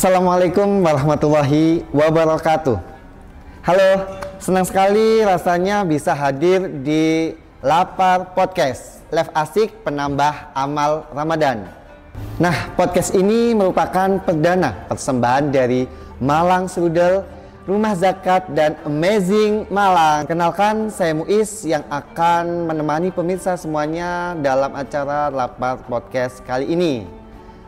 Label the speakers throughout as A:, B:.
A: Assalamualaikum warahmatullahi wabarakatuh. Halo, senang sekali rasanya bisa hadir di Lapar Podcast, Live Asik Penambah Amal Ramadan. Nah, podcast ini merupakan perdana persembahan dari Malang Strudel, Rumah Zakat dan Amazing Malang. Kenalkan, saya Muiz yang akan menemani pemirsa semuanya dalam acara Lapar Podcast kali ini.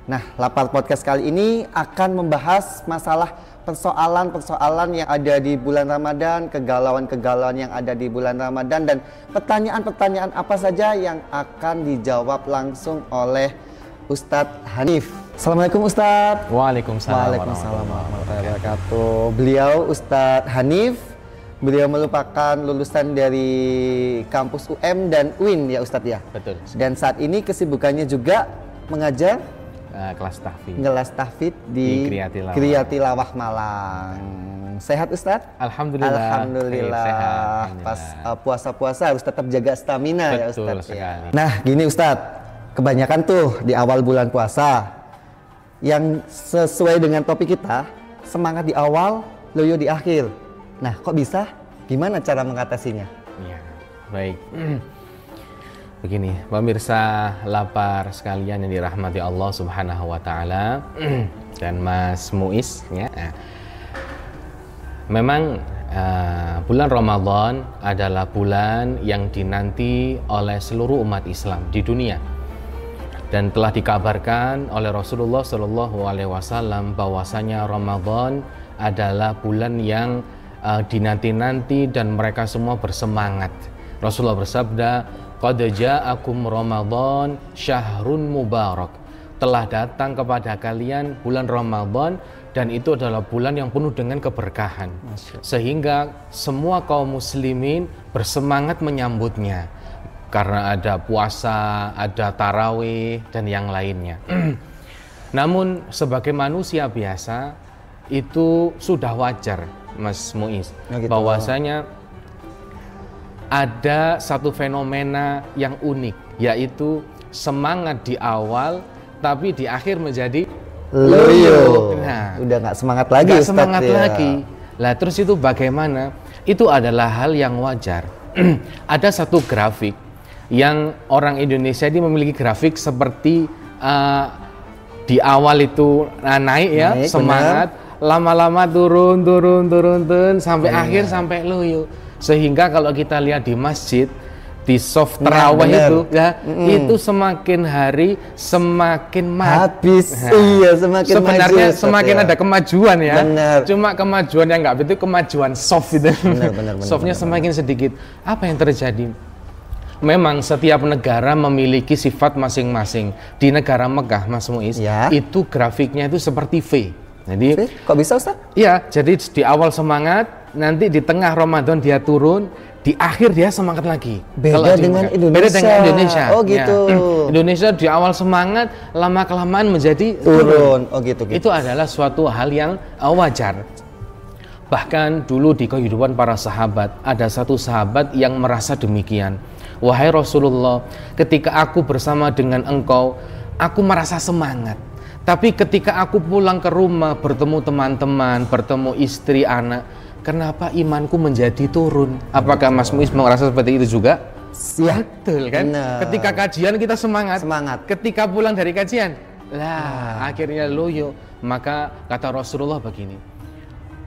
A: Nah, Lapar Podcast kali ini akan membahas masalah persoalan-persoalan yang ada di bulan Ramadan, kegalauan-kegalauan yang ada di bulan Ramadan, dan pertanyaan-pertanyaan apa saja yang akan dijawab langsung oleh Ustadz Hanif. Assalamualaikum Ustadz.
B: Waalaikumsalam
A: warahmatullahi wabarakatuh. Beliau Ustadz Hanif. Beliau merupakan lulusan dari kampus UM dan UIN ya Ustadz ya?
B: Betul.
A: Dan saat ini kesibukannya juga mengajar
B: kelas tahfidz
A: di Kriyati Lawah Malang. Sehat Ustadz?
B: Alhamdulillah.
A: Sehat. Pas puasa-puasa harus tetap jaga stamina.
B: Betul
A: ya Ustadz
B: sekali.
A: ya. Nah gini Ustadz, kebanyakan tuh di awal bulan puasa yang sesuai dengan topik kita, semangat di awal, loyo di akhir. Nah kok bisa? Gimana cara mengatasinya?
B: Ya, baik. Begini, pemirsa Lapar sekalian yang dirahmati Allah Subhanahu wa taala dan Mas Muiz ya. Memang bulan Ramadan adalah bulan yang dinanti oleh seluruh umat Islam di dunia. Dan telah dikabarkan oleh Rasulullah Shallallahu alaihi wasallam bahwasanya Ramadan adalah bulan yang dinanti-nanti dan mereka semua bersemangat. Rasulullah bersabda, "Qad ja'akum Ramadan syahrun mubarak." Telah datang kepada kalian bulan Ramadan dan itu adalah bulan yang penuh dengan keberkahan. Sehingga semua kaum muslimin bersemangat menyambutnya. Karena ada puasa, ada tarawih dan yang lainnya. Namun sebagai manusia biasa itu sudah wajar Mas Muiz, bahwasanya ada satu fenomena yang unik, yaitu semangat di awal tapi di akhir menjadi
A: loyo. Nah, udah nggak semangat lagi.
B: Nggak semangat lagi. Lah terus itu bagaimana? Itu adalah hal yang wajar. Ada satu grafik yang orang Indonesia ini memiliki grafik seperti di awal itu naik ya, semangat, lama-lama turun sampai akhir sampai loyo. Sehingga kalau kita lihat di masjid, di soft tarawih itu ya, itu semakin hari semakin
A: habis. Iya, semakin
B: sebenarnya
A: maju,
B: semakin ada kemajuan ya.
A: Benar.
B: Cuma kemajuan yang enggak betul, kemajuan soft itu.
A: Benar,
B: softnya semakin sedikit. Apa yang terjadi? Memang setiap negara memiliki sifat masing-masing. Di negara Mekah, Mas Muiz,
A: ya,
B: itu grafiknya itu seperti V. Jadi,
A: kok bisa Ustaz?
B: Iya, jadi di awal semangat, nanti di tengah Ramadan dia turun, di akhir dia semangat lagi.
A: Beda dengan Indonesia.
B: Beda dengan Indonesia.
A: Oh gitu.
B: Ya. Indonesia di awal semangat, lama kelamaan menjadi
A: turun. Oh gitu.
B: Itu adalah suatu hal yang wajar. Bahkan dulu di kehidupan para sahabat, ada satu sahabat yang merasa demikian. Wahai Rasulullah, ketika aku bersama dengan engkau, aku merasa semangat. Tapi ketika aku pulang ke rumah, bertemu teman-teman, bertemu istri, anak, kenapa imanku menjadi turun? Apakah Mas Muiz merasa seperti itu juga?
A: Ya,
B: betul kan?
A: Benar.
B: Ketika kajian kita semangat. Ketika pulang dari kajian, akhirnya loyo. Maka kata Rasulullah begini,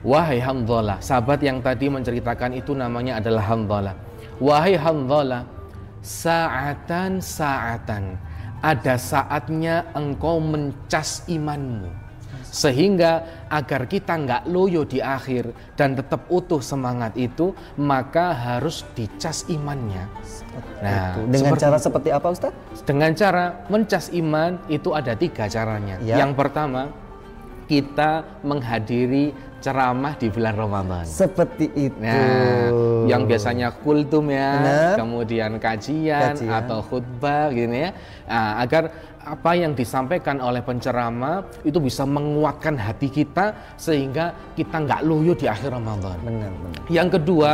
B: wahai Hanzalah, sahabat yang tadi menceritakan itu namanya adalah Hanzalah. Wahai Hanzalah, sa'atan, ada saatnya engkau mencas imanmu, sehingga agar kita nggak loyo di akhir dan tetap utuh semangat itu, maka harus dicas imannya.
A: Nah, dengan cara seperti apa Ustaz?
B: Dengan cara mencas iman itu ada 3 caranya.
A: Ya.
B: Yang pertama, kita menghadiri ceramah di bulan Ramadan.
A: Seperti itu.
B: Nah, yang biasanya kultum ya,
A: benar,
B: kemudian kajian atau khutbah gitu ya. Nah, agar apa yang disampaikan oleh penceramah itu bisa menguatkan hati kita sehingga kita nggak loyo di akhir Ramadan.
A: Benar.
B: Yang kedua,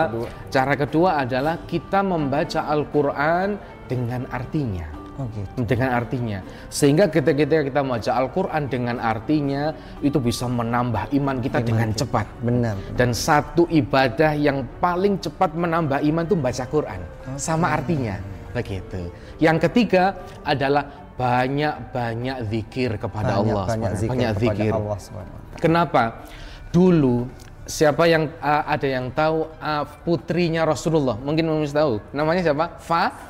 B: cara kedua adalah kita membaca Al-Quran dengan artinya.
A: gitu.
B: Dengan artinya. Sehingga ketika kita membaca Al-Quran dengan artinya, itu bisa menambah iman kita dengan cepat.
A: Benar.
B: Dan satu ibadah yang paling cepat menambah iman itu membaca Quran. Sama artinya. Begitu. Yang ketiga adalah banyak-banyak zikir kepada Allah. Banyak zikir. Kenapa? Dulu siapa yang ada yang tahu putrinya Rasulullah? Mungkin mesti tahu. Namanya siapa?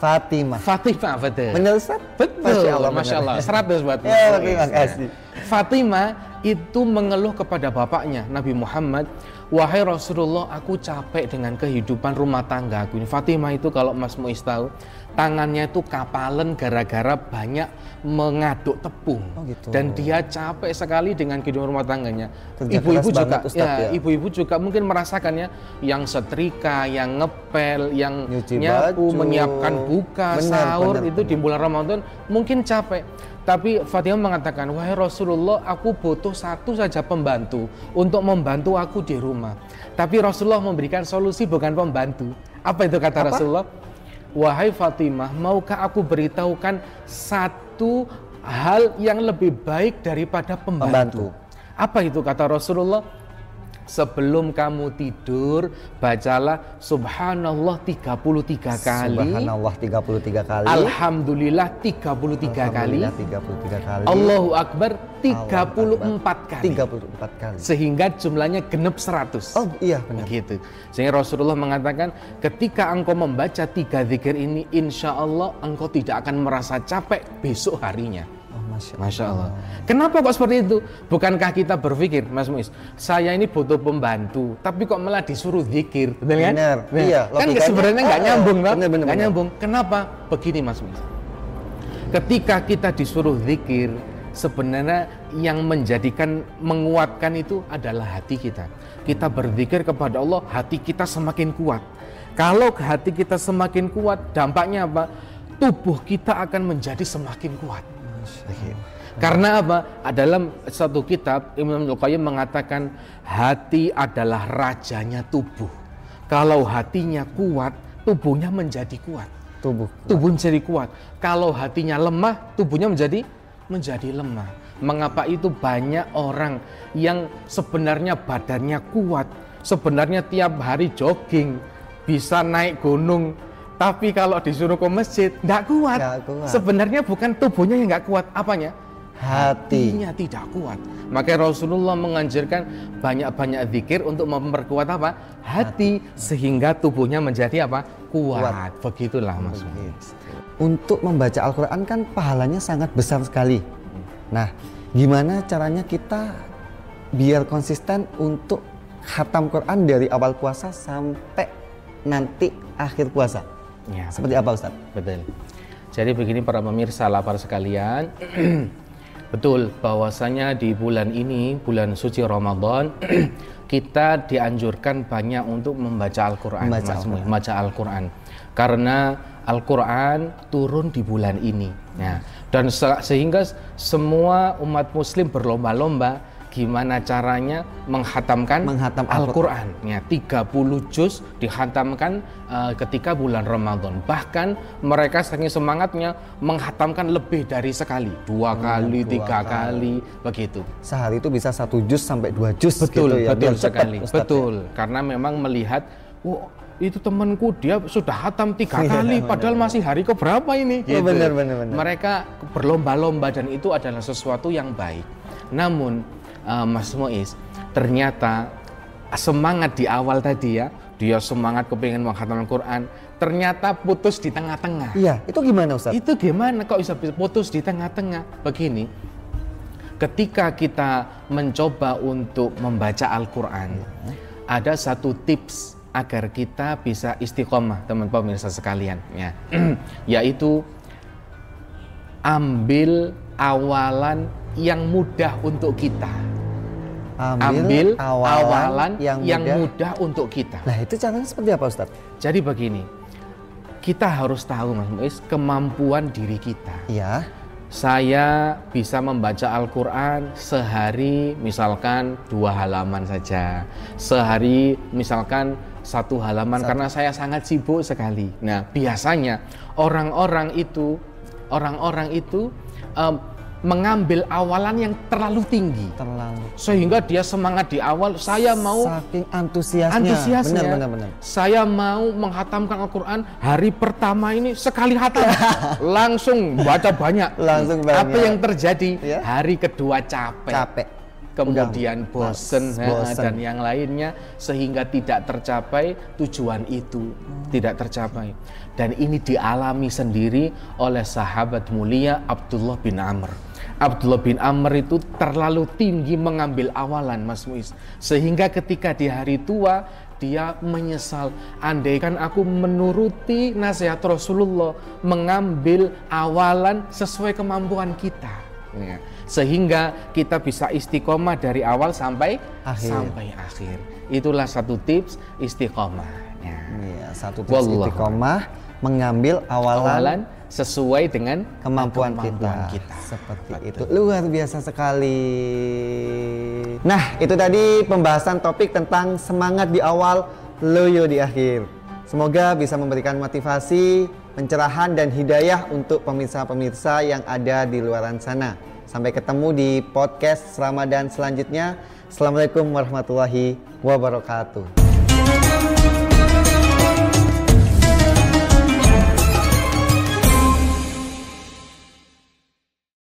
A: Fatimah.
B: Fatimah, betul.
A: Benar Ustaz?
B: Betul. Masya Allah. 100 buat.
A: Ya, terima kasih.
B: Fatimah itu mengeluh kepada bapaknya Nabi Muhammad, wahai Rasulullah, aku capek dengan kehidupan rumah tangga aku ini. Fatimah itu kalau Mas Muiz tahu, tangannya itu kapalan gara-gara banyak mengaduk tepung.
A: Gitu.
B: Dan dia capek sekali dengan kehidupan rumah tangganya.
A: Kerja
B: Ibu-ibu
A: keras
B: juga,
A: banget, Ustaz, ya.
B: Ibu-ibu juga mungkin merasakannya, yang setrika, yang ngepel, yang
A: nyuci
B: nyapu,
A: baju,
B: menyiapkan buka, sahur itu di bulan Ramadan mungkin capek. Tapi Fatimah mengatakan, wahai Rasulullah, aku butuh satu saja pembantu untuk membantu aku di rumah. Tapi Rasulullah memberikan solusi, bukan pembantu. Apa itu kata Rasulullah? Wahai Fatimah, maukah aku beritahukan satu hal yang lebih baik daripada pembantu? Apa itu kata Rasulullah? Sebelum kamu tidur, bacalah Subhanallah 33 kali.
A: Subhanallah 33 kali.
B: Alhamdulillah 33 kali.
A: 33 kali.
B: Allahu Akbar 34 kali.
A: 34 kali.
B: Sehingga jumlahnya genep 100.
A: Oh iya benar.
B: Gitu. Sehingga Rasulullah mengatakan, ketika engkau membaca 3 zikir ini, insya Allah engkau tidak akan merasa capek besok harinya. Masya Allah. Kenapa kok seperti itu? Bukankah kita berpikir, Mas Muiz, saya ini butuh pembantu, tapi kok malah disuruh zikir, betul kan?
A: Benar.
B: Nah,
A: iya.
B: Kan sebenarnya nggak nyambung,
A: nggak
B: nyambung. Kenapa? Begini, Mas Muiz. Ketika kita disuruh zikir, sebenarnya yang menguatkan itu adalah hati kita. Kita berzikir kepada Allah, hati kita semakin kuat. Kalau hati kita semakin kuat, dampaknya apa? Tubuh kita akan menjadi semakin kuat. Karena apa? Dalam satu kitab Imam Al-Qayyim mengatakan, hati adalah rajanya tubuh. Kalau hatinya kuat, tubuhnya menjadi kuat. Tubuh menjadi kuat. Kalau hatinya lemah, tubuhnya menjadi lemah. Mengapa itu banyak orang yang sebenarnya badannya kuat, sebenarnya tiap hari jogging, bisa naik gunung, tapi kalau disuruh ke masjid nggak kuat. Sebenarnya bukan tubuhnya yang nggak kuat, apanya? Hatinya tidak kuat. Maka Rasulullah menganjurkan banyak-banyak zikir untuk memperkuat apa? Hati, sehingga tubuhnya menjadi apa? Kuat. Begitulah Mas.
A: Untuk membaca Al-Quran kan pahalanya sangat besar sekali. Nah, gimana caranya kita biar konsisten untuk khatam Quran dari awal puasa sampai nanti akhir puasa?
B: Ya,
A: seperti apa Ustaz?
B: Betul. Jadi begini para pemirsa lapar sekalian, betul bahwasanya di bulan ini, bulan suci Ramadan, kita dianjurkan banyak untuk membaca Al-Quran, membaca Al-Quran, karena Al-Quran turun di bulan ini. Ya. Dan sehingga semua umat Muslim berlomba-lomba gimana caranya menghatam Al-Quran. Ya, 30 juz dihatamkan ketika bulan Ramadan. Bahkan mereka saking semangatnya menghatamkan lebih dari sekali, 2 kali, 3 kali, begitu.
A: Sehari itu bisa 1 juz sampai 2 juz.
B: Betul,
A: gitu ya,
B: betul sekali.
A: Ustaz,
B: betul, ya? Karena memang melihat, itu temanku dia sudah hatam 3 kali, padahal masih hari keberapa ini? Gitu.
A: Benar.
B: Mereka berlomba-lomba dan itu adalah sesuatu yang baik. Namun Mas Muiz, ternyata semangat di awal tadi ya, dia semangat kepingin menghatam Al-Quran, ternyata putus di tengah-tengah.
A: Iya, itu gimana Ustaz?
B: Itu gimana kok bisa putus di tengah-tengah? Begini, ketika kita mencoba untuk membaca Al-Quran, ada satu tips agar kita bisa istiqomah, teman pemirsa sekalian, ya, yaitu ambil awalan yang mudah untuk kita. Ambil awalan yang mudah untuk kita.
A: Nah, itu caranya seperti apa Ustaz?
B: Jadi begini, kita harus tahu Mas Muiz kemampuan diri kita.
A: Iya.
B: Saya bisa membaca Al-Quran sehari misalkan 2 halaman saja, sehari misalkan 1 halaman karena saya sangat sibuk sekali. Nah, biasanya orang-orang itu orang-orang itu mengambil awalan yang terlalu tinggi. Sehingga dia semangat di awal, saya mau
A: saking antusiasnya. Benar.
B: Saya mau menghatamkan Al-Quran hari pertama ini sekali hatam. Langsung baca banyak. Apa yang terjadi? Hari kedua capek. Kemudian bosen dan yang lainnya, sehingga tidak tercapai tujuan itu, tidak tercapai. Dan ini dialami sendiri oleh sahabat mulia Abdullah bin Amr. Abdullah bin Amr itu terlalu tinggi mengambil awalan, Mas Muiz, sehingga ketika di hari tua dia menyesal, andaikan aku menuruti nasihat Rasulullah, mengambil awalan sesuai kemampuan kita, ya, sehingga kita bisa istiqomah dari awal sampai akhir. Itulah satu tips istiqomahnya.
A: Ya, satu tips istiqomah, mengambil awalan
B: sesuai dengan kemampuan kita.
A: Seperti itu. Luar biasa sekali. Nah, itu tadi pembahasan topik tentang semangat di awal, loyo di akhir. Semoga bisa memberikan motivasi, pencerahan dan hidayah untuk pemirsa-pemirsa yang ada di luaran sana. Sampai ketemu di podcast Ramadan selanjutnya. Assalamualaikum warahmatullahi wabarakatuh.